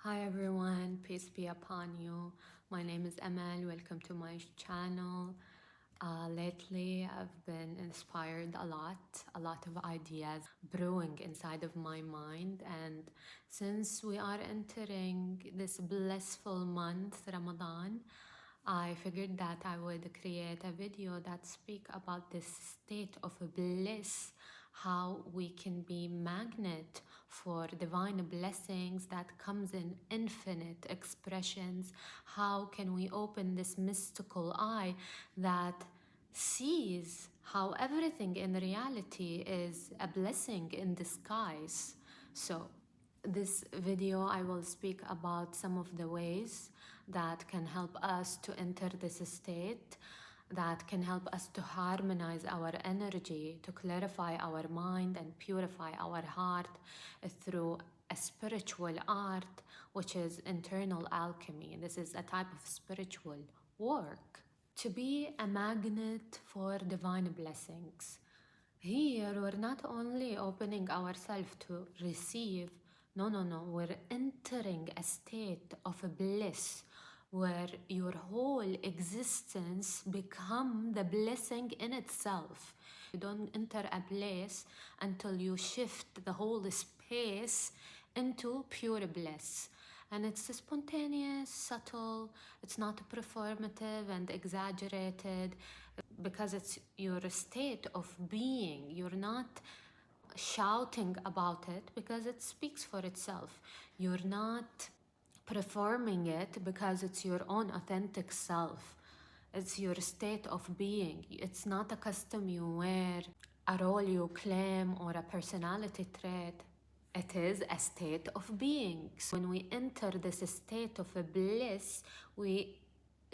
Hi everyone, peace be upon you. My name is Amal. Welcome to my channel. Lately, I've been inspired a lot of ideas brewing inside of my mind. And since we are entering this blissful month, Ramadan, I figured that I would create a video that speak about this state of bliss, how we can be magnet for divine blessings that comes in infinite expressions. How can we open this mystical eye that sees how everything in reality is a blessing in disguise? So this video I will speak about some of the ways that can help us to enter this state, that can help us to harmonize our energy, to clarify our mind and purify our heart through a spiritual art, which is internal alchemy. This is a type of spiritual work. To be a magnet for divine blessings. Here, we're not only opening ourselves to receive, no, we're entering a state of bliss where your whole existence become the blessing in itself. You don't enter a place until you shift the whole space into pure bliss. And it's spontaneous, subtle, it's not performative and exaggerated because it's your state of being. You're not shouting about it because it speaks for itself. You're not performing it because it's your own authentic self. It's your state of being. It's not a costume you wear, a role you claim, or a personality trait. It is a state of being. So when we enter this state of bliss, we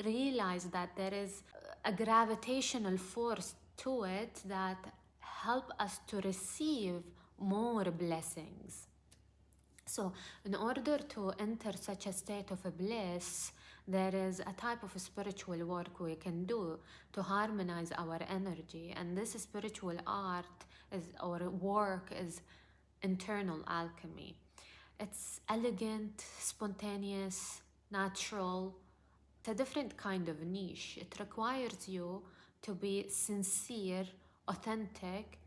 realize that there is a gravitational force to it that help us to receive more blessings. So in order to enter such a state of bliss, there is a type of spiritual work we can do to harmonize our energy. And this spiritual art is, or work is internal alchemy. It's elegant, spontaneous, natural. It's a different kind of niche. It requires you to be sincere, authentic,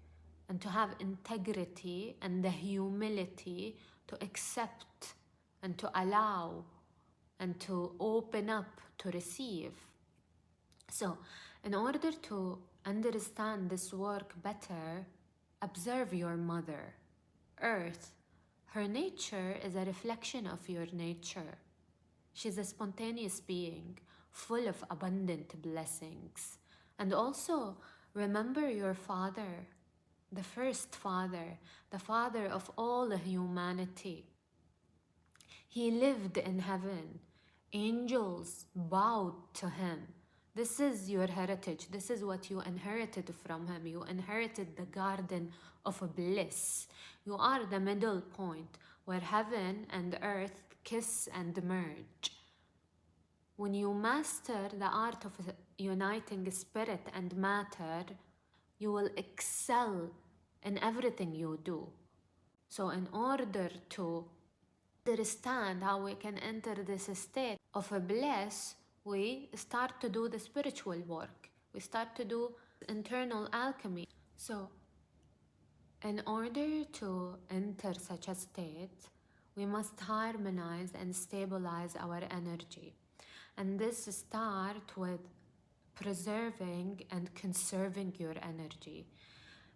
and to have integrity and the humility to accept and to allow and to open up to receive. So, in order to understand this work better, observe your mother, Earth. Her nature is a reflection of your nature. She's a spontaneous being, full of abundant blessings. And also, remember your father, the first father, the father of all humanity. He lived in heaven. Angels bowed to him. This is your heritage. This is what you inherited from him. You inherited the garden of bliss. You are the middle point where heaven and earth kiss and merge. When you master the art of uniting spirit and matter, you will excel in everything you do. So in order to understand how we can enter this state of a bliss, we start to do the spiritual work. We start to do internal alchemy. So in order to enter such a state, we must harmonize and stabilize our energy. And this starts with preserving and conserving your energy.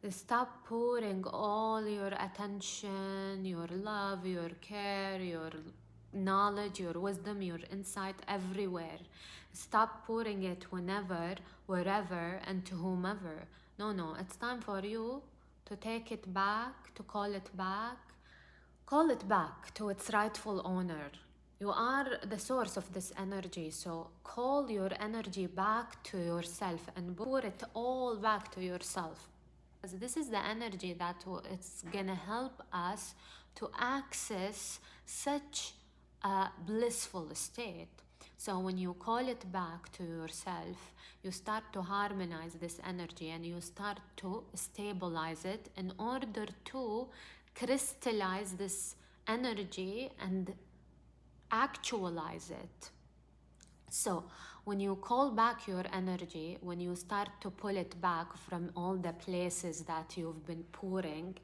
Stop pouring all your attention, your love, your care, your knowledge, your wisdom, your insight everywhere. Stop pouring it whenever, wherever, and to whomever. No, it's time for you to take it back, to call it back. Call it back to its rightful owner. You are the source of this energy, so call your energy back to yourself and pour it all back to yourself. This is the energy that it's gonna help us to access such a blissful state. So when you call it back to yourself, you start to harmonize this energy and you start to stabilize it in order to crystallize this energy and actualize it. So when you call back your energy, when you start to pull it back from all the places that you've been pouring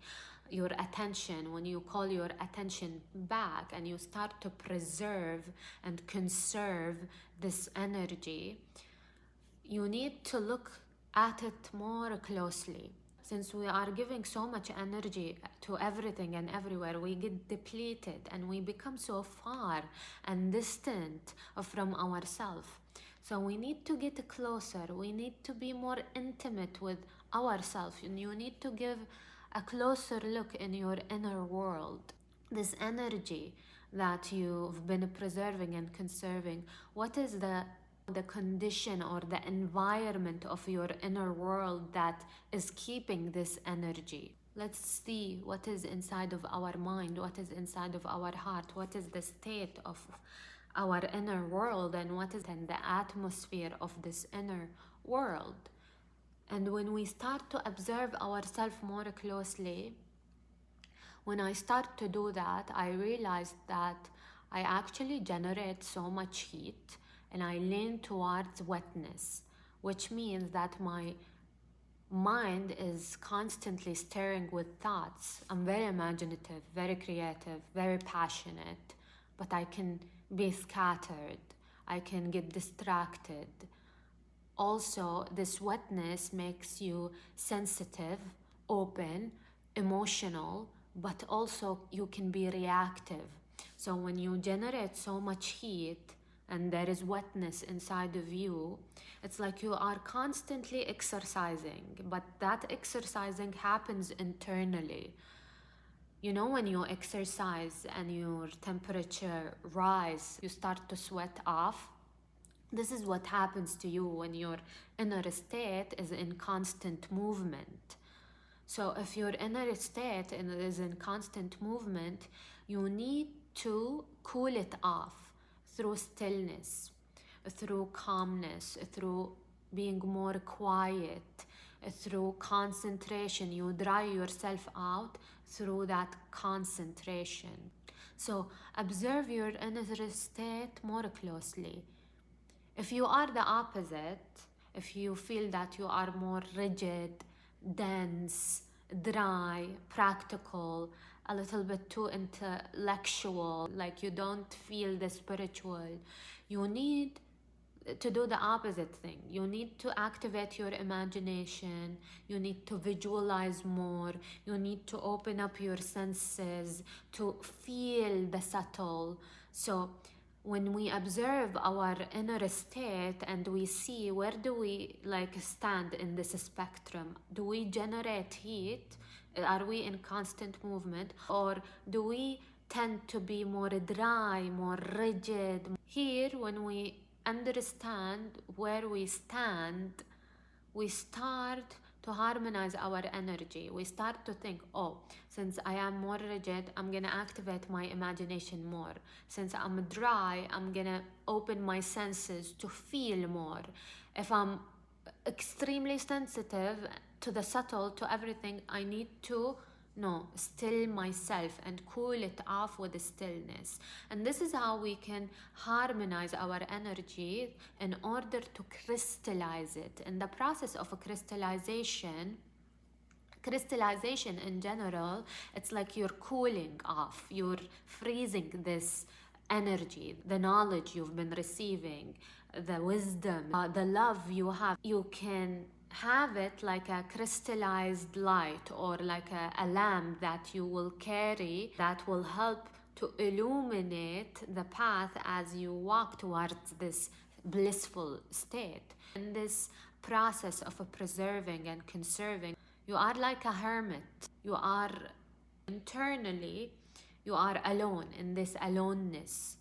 your attention, when you call your attention back and you start to preserve and conserve this energy, you need to look at it more closely. Since we are giving so much energy to everything and everywhere, we get depleted and we become so far and distant from ourselves. So we need to get closer. We need to be more intimate with ourselves. And you need to give a closer look in your inner world. This energy that you've been preserving and conserving, what is the condition or the environment of your inner world that is keeping this energy? Let's see what is inside of our mind, what is inside of our heart, what is the state of our inner world, and what is in the atmosphere of this inner world. And when we start to observe ourselves more closely, when I start to do that, I realized that I actually generate so much heat and I lean towards wetness, which means that my mind is constantly stirring with thoughts. I'm very imaginative, very creative, very passionate, but I can be scattered. I can get distracted. Also, this wetness makes you sensitive, open, emotional, but also you can be reactive. So when you generate so much heat and there is wetness inside of you, it's like you are constantly exercising, but that exercising happens internally. You know, when you exercise and your temperature rise, you start to sweat off. This is what happens to you when your inner state is in constant movement. So if your inner state is in constant movement, you need to cool it off through stillness, through calmness, through being more quiet, through concentration. You dry yourself out through that concentration. So observe your inner state more closely. If you are the opposite, if you feel that you are more rigid, dense, dry, practical, a little bit too intellectual, like you don't feel the spiritual, you need to do the opposite thing. You need to activate your imagination. You need to visualize more. You need to open up your senses to feel the subtle. So when we observe our inner state and we see where do we stand in this spectrum, do we generate heat? Are we in constant movement, or do we tend to be more dry, more rigid? Here, when we understand where we stand, we start to harmonize our energy. We start to think, oh, since I am more rigid, I'm gonna activate my imagination more. Since I'm dry, I'm gonna open my senses to feel more. If I'm extremely sensitive to the subtle, to everything, I need to still myself and cool it off with the stillness. And this is how we can harmonize our energy in order to crystallize it. In the process of a crystallization in general, it's like you're cooling off, you're freezing this energy, the knowledge you've been receiving, the wisdom, the love you have. You can have it like a crystallized light or like a lamp that you will carry that will help to illuminate the path as you walk towards this blissful state. In this process of preserving and conserving, you are like a hermit. You are internally, you are alone in this aloneness.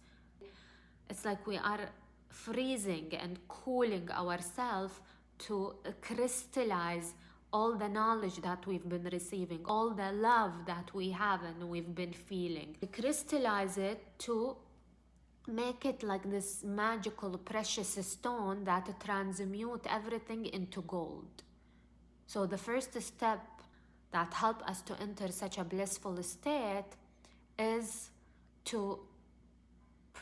It's like we are freezing and cooling ourselves to crystallize all the knowledge that we've been receiving, all the love that we have and we've been feeling. We crystallize it to make it like this magical precious stone that transmute everything into gold. So the first step that help us to enter such a blissful state is to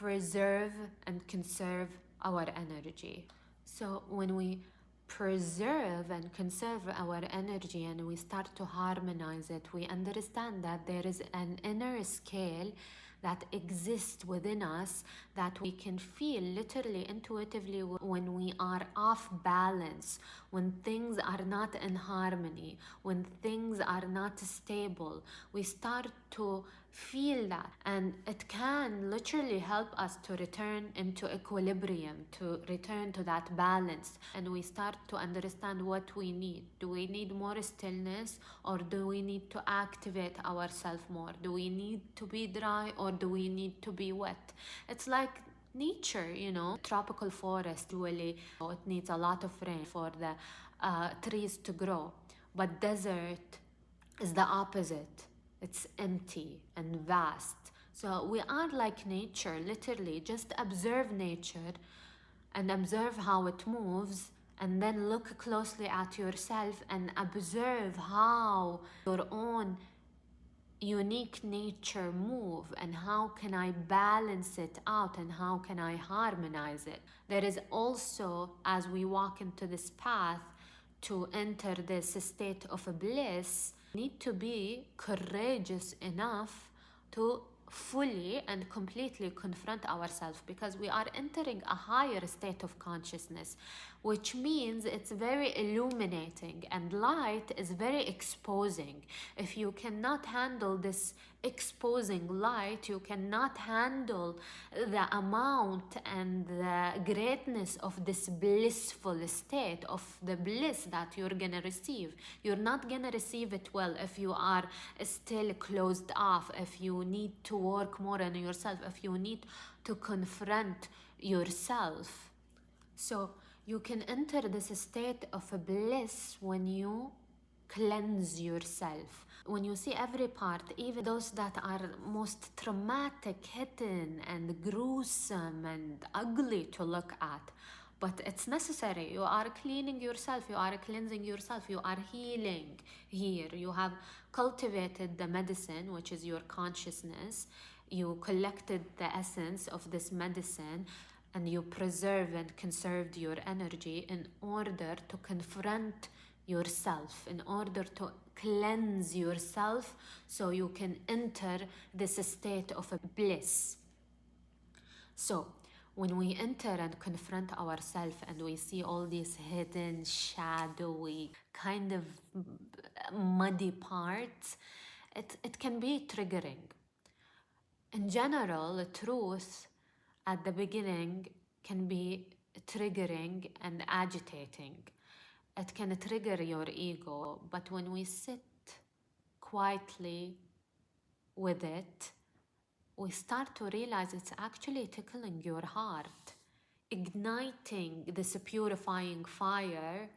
preserve and conserve our energy. So when we preserve and conserve our energy and we start to harmonize it, we understand that there is an inner scale that exists within us that we can feel literally intuitively when we are off balance, when things are not in harmony, when things are not stable. We start to feel that, and it can literally help us to return into equilibrium, to return to that balance, and we start to understand what we need. Do we need more stillness, or do we need to activate ourselves more? Do we need to be dry, or do we need to be wet? It's like nature, tropical forest really, it needs a lot of rain for the trees to grow, but desert is the opposite. It's empty and vast. So we are like nature, literally. Just observe nature and observe how it moves, and then look closely at yourself and observe how your own unique nature move, and how can I balance it out, and how can I harmonize it. There is also, as we walk into this path to enter this state of bliss, need to be courageous enough to fully and completely confront ourselves, because we are entering a higher state of consciousness, which means it's very illuminating, and light is very exposing. If you cannot handle this exposing light, you cannot handle the amount and the greatness of this blissful state, of the bliss that you're gonna receive. You're not gonna receive it well if you are still closed off, if you need to work more on yourself, if you need to confront yourself. So you can enter this state of bliss when you cleanse yourself, when you see every part, even those that are most traumatic, hidden and gruesome and ugly to look at. But it's necessary. You are cleaning yourself, you are cleansing yourself, you are healing here. You have cultivated the medicine, which is your consciousness. You collected the essence of this medicine, and you preserve and conserved your energy in order to confront yourself, in order to cleanse yourself, so you can enter this state of bliss. So when we enter and confront ourselves and we see all these hidden, shadowy, kind of muddy parts, it can be triggering. In general, the truth at the beginning can be triggering and agitating. It can trigger your ego, but when we sit quietly with it, we start to realize it's actually tickling your heart, igniting this purifying fire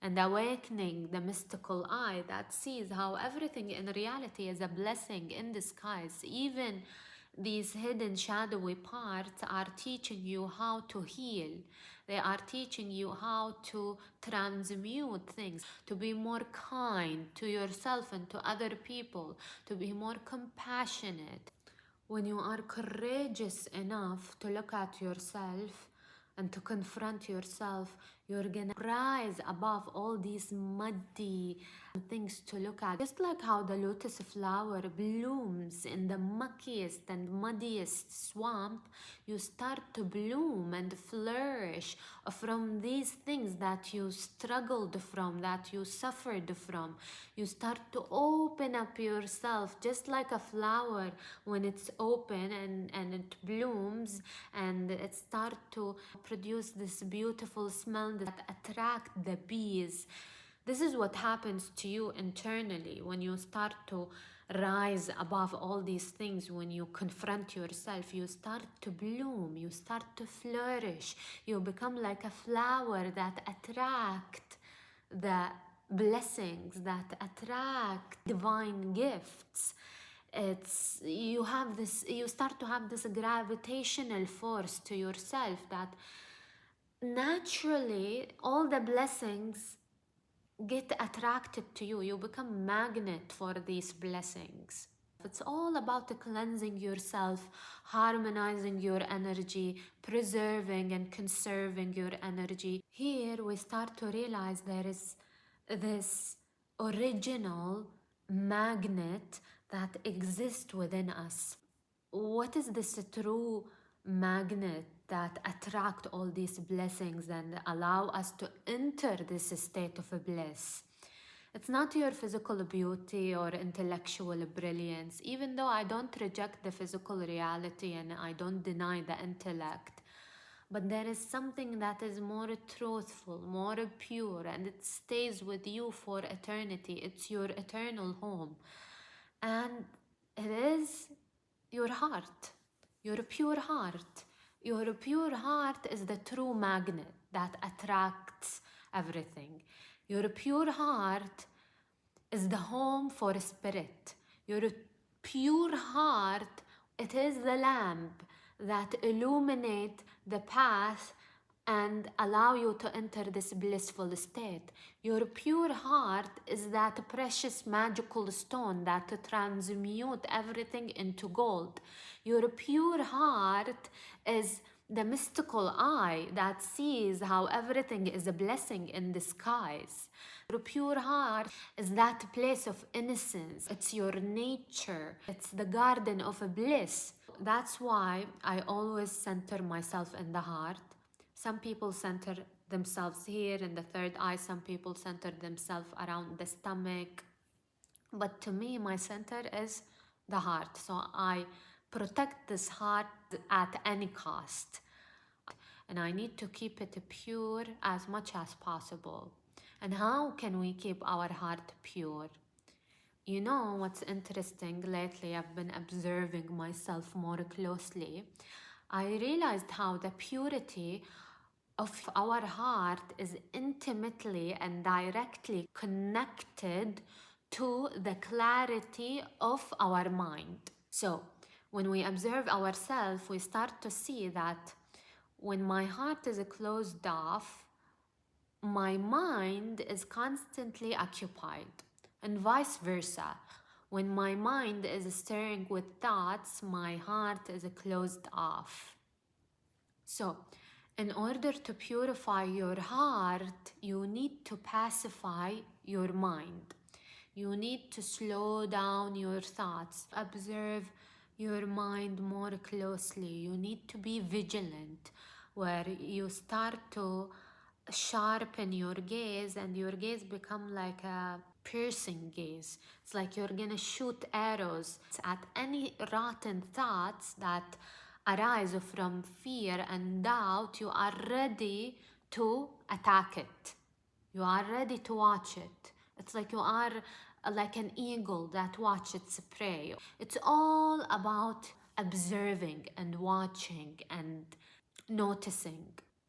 and awakening the mystical eye that sees how everything in reality is a blessing in disguise. Even these hidden shadowy parts are teaching you how to heal. They are teaching you how to transmute things, to be more kind to yourself and to other people, to be more compassionate. When you are courageous enough to look at yourself and to confront yourself, you're gonna rise above all these muddy things to look at. Just like how the lotus flower blooms in the muckiest and muddiest swamp, you start to bloom and flourish from these things that you struggled from, that you suffered from. You start to open up yourself, just like a flower when it's open and it blooms, and it starts to produce this beautiful smell that attract the bees. This is what happens to you internally when you start to rise above all these things. When you confront yourself, you start to bloom, you start to flourish, you become like a flower that attract the blessings, that attract divine gifts. You start to have this gravitational force to yourself that naturally all the blessings get attracted to you. You become a magnet for these blessings. It's all about cleansing yourself, harmonizing your energy, preserving and conserving your energy. Here we start to realize there is this original magnet that exists within us. What is this true magnet that attract all these blessings and allow us to enter this state of bliss? It's not your physical beauty or intellectual brilliance, even though I don't reject the physical reality and I don't deny the intellect. But there is something that is more truthful, more pure, and it stays with you for eternity. It's your eternal home. And it is your heart, your pure heart. Your pure heart is the true magnet that attracts everything. Your pure heart is the home for spirit. Your pure heart, it is the lamp that illuminates the path and allow you to enter this blissful state. Your pure heart is that precious magical stone that transmute everything into gold. Your pure heart is the mystical eye that sees how everything is a blessing in disguise. Your pure heart is that place of innocence. It's your nature. It's the garden of bliss. That's why I always center myself in the heart. Some people center themselves here in the third eye. Some people center themselves around the stomach. But to me, my center is the heart. So I protect this heart at any cost. And I need to keep it pure as much as possible. And how can we keep our heart pure? You know what's interesting? Lately, I've been observing myself more closely. I realized how the purity of our heart is intimately and directly connected to the clarity of our mind. So, when we observe ourselves, we start to see that when my heart is closed off, my mind is constantly occupied, and vice versa. When my mind is stirring with thoughts, my heart is closed off. So, in order to purify your heart, you need to pacify your mind. You need to slow down your thoughts, observe your mind more closely. You need to be vigilant, where you start to sharpen your gaze and your gaze become like a piercing gaze. It's like you're gonna shoot arrows at any rotten thoughts that arise from fear and doubt. You are ready to attack it. You are ready to watch it. It's like you are like an eagle that watches its prey. It's all about observing and watching and noticing.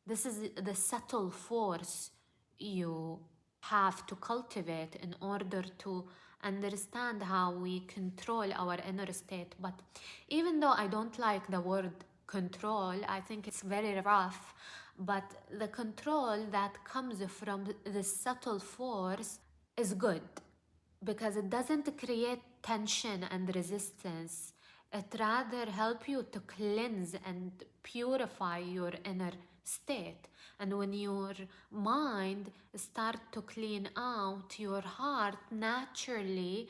This is the subtle force you have to cultivate in order to understand how we control our inner state. But even though I don't like the word control, I think it's very rough, but the control that comes from the subtle force is good because it doesn't create tension and resistance. It rather help you to cleanse and purify your inner state. And when your mind start to clean out, your heart naturally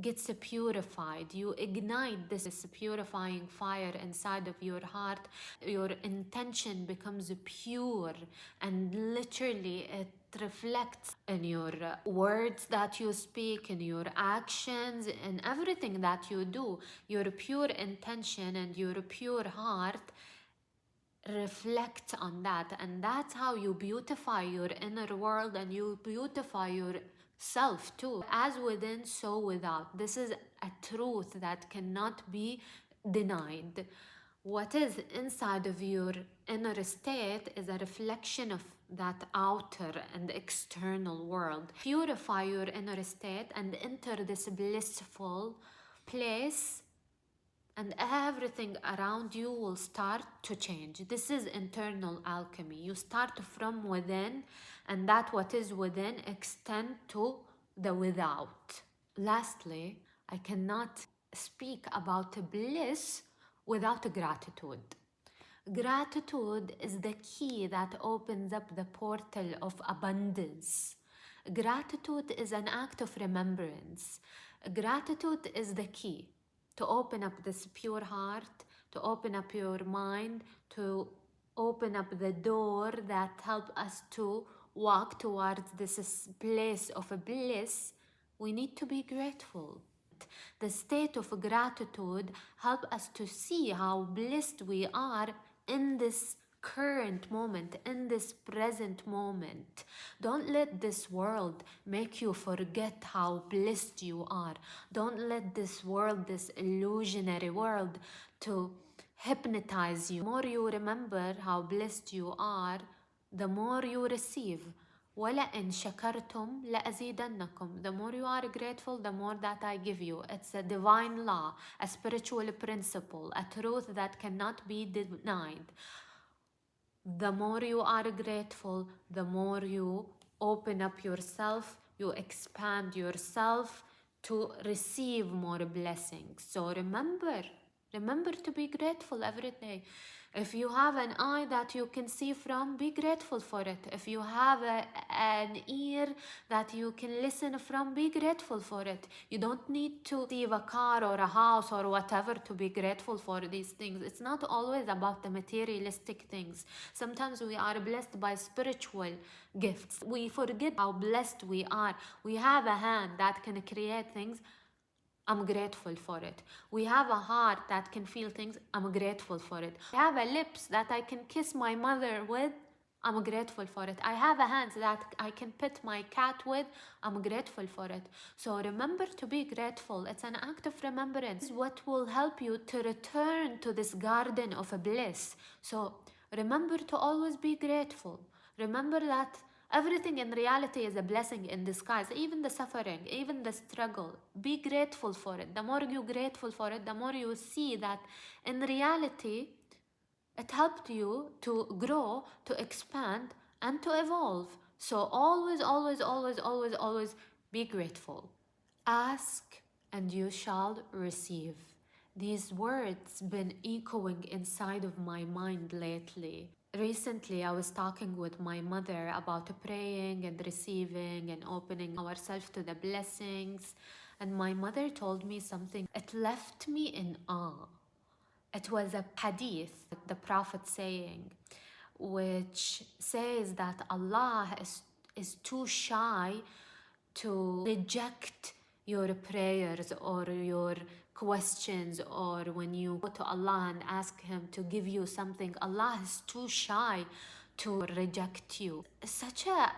gets purified. You ignite this purifying fire inside of your heart. Your intention becomes pure, and literally it reflects in your words that you speak, in your actions, in everything that you do. Your pure intention and your pure heart reflect on that, and that's how you beautify your inner world and you beautify yourself too. As within, so without. This is a truth that cannot be denied. What is inside of your inner state is a reflection of that outer and external world. Purify your inner state and enter this blissful place, and everything around you will start to change. This is internal alchemy. You start from within, and that what is within extend to the without. Lastly, I cannot speak about bliss without gratitude. Gratitude is the key that opens up the portal of abundance. Gratitude is an act of remembrance. Gratitude is the key to open up this pure heart, to open up your mind, to open up the door that help us to walk towards this place of bliss. We need to be grateful. The state of gratitude help us to see how blessed we are in this current moment, in this present moment. Don't let this world make you forget how blessed you are. Don't let this world, this illusionary world, to hypnotize you. The more you remember how blessed you are, the more you receive. وَلَئِنْ شَكَرْتُمْ لَأَزِيدَنَّكُمْ. The more you are grateful, the more that I give you. It's a divine law, a spiritual principle, a truth that cannot be denied. The more you are grateful, the more you open up yourself, you expand yourself to receive more blessings. So remember to be grateful every day. If you have an eye that you can see from, be grateful for it. If you have an ear that you can listen from, be grateful for it. You don't need to receive a car or a house or whatever to be grateful for these things. It's not always about the materialistic things. Sometimes we are blessed by spiritual gifts. We forget how blessed we are. We have a hand that can create things. I'm grateful for it. We have a heart that can feel things. I'm grateful for it. I have a lips that I can kiss my mother with. I'm grateful for it. I have a hand that I can pet my cat with. I'm grateful for it. So remember to be grateful. It's an act of remembrance. What will help you to return to this garden of bliss. So remember to always be grateful. Remember that everything in reality is a blessing in disguise, even the suffering, even the struggle. Be grateful for it. The more you're grateful for it, the more you see that in reality, it helped you to grow, to expand, and to evolve. So always, always, always, always, always be grateful. Ask and you shall receive. These words been echoing inside of my mind lately. Recently, I was talking with my mother about praying and receiving and opening ourselves to the blessings. And my mother told me something. It left me in awe. It was a hadith, the Prophet saying, which says that Allah is too shy to reject your prayers or your questions, or when you go to Allah and ask Him to give you something, Allah is too shy to reject you. Such a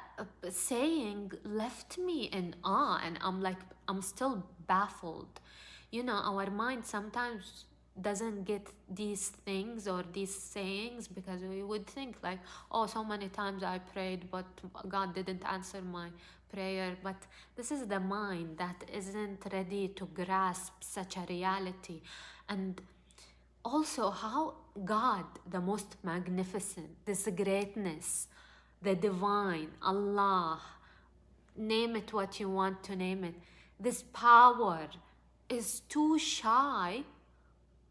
saying left me in awe, and I'm still baffled. You know, our mind sometimes doesn't get these things or these sayings because we would think like, oh, so many times I prayed but God didn't answer my prayer. But this is the mind that isn't ready to grasp such a reality. And also how God, the most magnificent, this greatness, the divine, Allah, name it what you want to name it, this power is too shy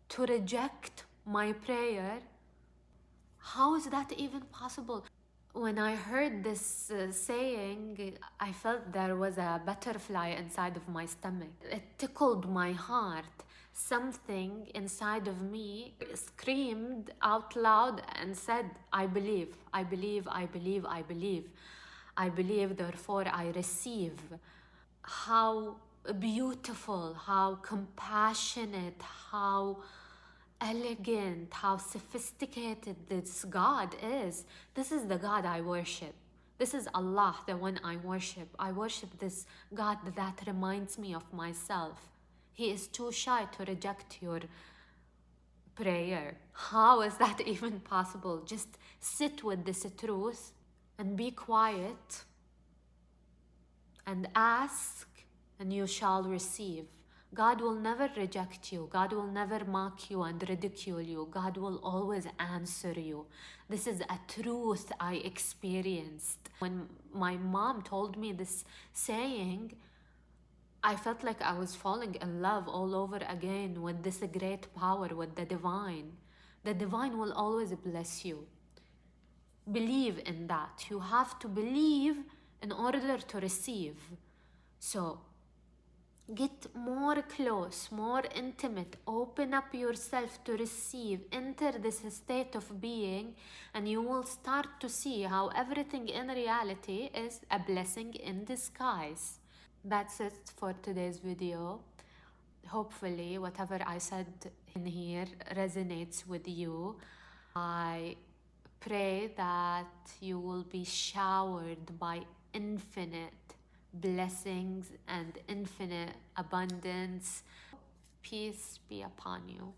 to reject my prayer. How is that even possible? When I heard this saying, I felt there was a butterfly inside of my stomach. It tickled my heart. Something inside of me screamed out loud and said, I believe, I believe, I believe, I believe. I believe, therefore I receive. How beautiful, how compassionate, how elegant, how sophisticated this God is. This is the God I worship. This is Allah, the one I worship. I worship this God that reminds me of myself. He is too shy to reject your prayer. How is that even possible? Just sit with this truth and be quiet and ask, and you shall receive. God will never reject you. God will never mock you and ridicule you. God will always answer you. This is a truth I experienced. When my mom told me this saying, I felt like I was falling in love all over again with this great power, with the divine. The divine will always bless you. Believe in that. You have to believe in order to receive. So get more close, more intimate, open up yourself to receive, enter this state of being, and you will start to see how everything in reality is a blessing in disguise. That's it for today's video. Hopefully whatever I said in here resonates with you. I pray that you will be showered by infinite blessings and infinite abundance. Peace be upon you.